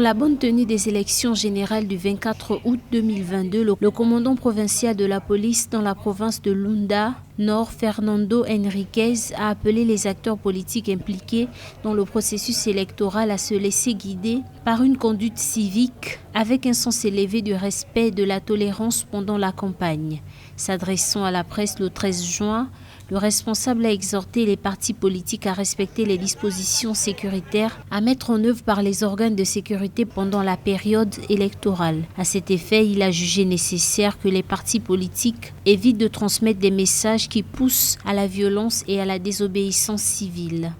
la bonne tenue des élections générales du 24 août 2022, le commandant provincial de la police dans la province de Lunda Nord, Fernando Henriquez, a appelé les acteurs politiques impliqués dans le processus électoral à se laisser guider par une conduite civique avec un sens élevé du respect et de la tolérance pendant la campagne. S'adressant à la presse le 13 juin, le responsable a exhorté les partis politiques à respecter les dispositions sécuritaires à mettre en œuvre par les organes de sécurité pendant la période électorale. À cet effet, il a jugé nécessaire que les partis politiques évitent de transmettre des messages qui poussent à la violence et à la désobéissance civile.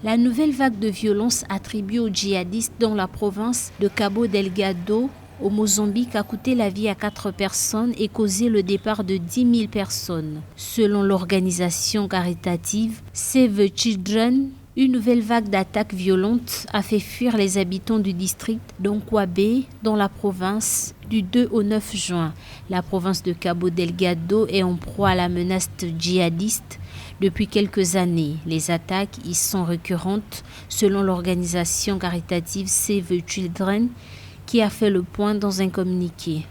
La nouvelle vague de violence attribuée aux djihadistes dans la province de Cabo Delgado au Mozambique a coûté la vie à 4 personnes et causé le départ de 10 000 personnes. Selon l'organisation caritative Save the Children, une nouvelle vague d'attaques violentes a fait fuir les habitants du district d'Onkwabe dans la province du 2 au 9 juin. La province de Cabo Delgado est en proie à la menace djihadiste depuis quelques années. Les attaques y sont récurrentes selon l'organisation caritative Save the Children, qui a fait le point dans un communiqué.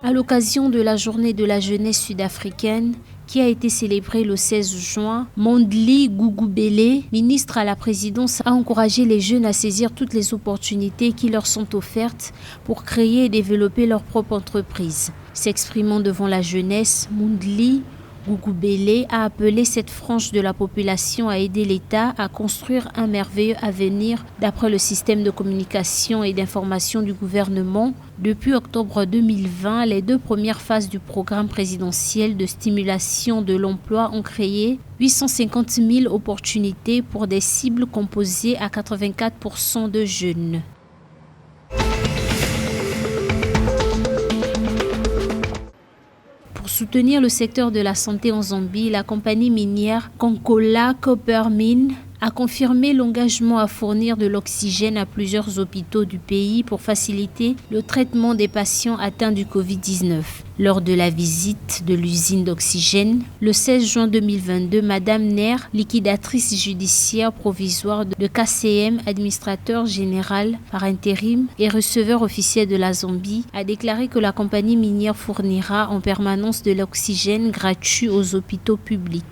À l'occasion de la journée de la jeunesse sud-africaine, qui a été célébrée le 16 juin, Mondli Gugubele, ministre à la présidence, a encouragé les jeunes à saisir toutes les opportunités qui leur sont offertes pour créer et développer leur propre entreprise. S'exprimant devant la jeunesse, Mondli Gugubele a appelé cette frange de la population à aider l'État à construire un merveilleux avenir d'après le système de communication et d'information du gouvernement. Depuis octobre 2020, les 2 premières phases du programme présidentiel de stimulation de l'emploi ont créé 850 000 opportunités pour des cibles composées à 84% de jeunes. Pour soutenir le secteur de la santé en Zambie, la compagnie minière Konkola Copper Mine a confirmé l'engagement à fournir de l'oxygène à plusieurs hôpitaux du pays pour faciliter le traitement des patients atteints du Covid-19. Lors de la visite de l'usine d'oxygène, le 16 juin 2022, Madame Nair, liquidatrice judiciaire provisoire de KCM, administrateur général par intérim et receveur officiel de la Zambie, a déclaré que la compagnie minière fournira en permanence de l'oxygène gratuit aux hôpitaux publics.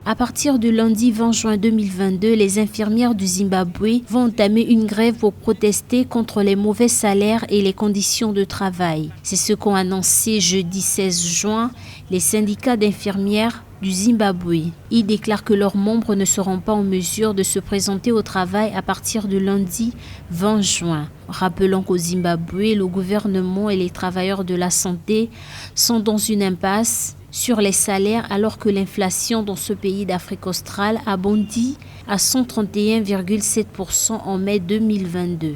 À partir du lundi 20 juin 2022, les infirmières du Zimbabwe vont entamer une grève pour protester contre les mauvais salaires et les conditions de travail. C'est ce qu'ont annoncé jeudi 16 juin les syndicats d'infirmières du Zimbabwe. Ils déclarent que leurs membres ne seront pas en mesure de se présenter au travail à partir du lundi 20 juin. Rappelons qu'au Zimbabwe, le gouvernement et les travailleurs de la santé sont dans une impasse sur les salaires alors que l'inflation dans ce pays d'Afrique australe a bondi à 131,7% en mai 2022.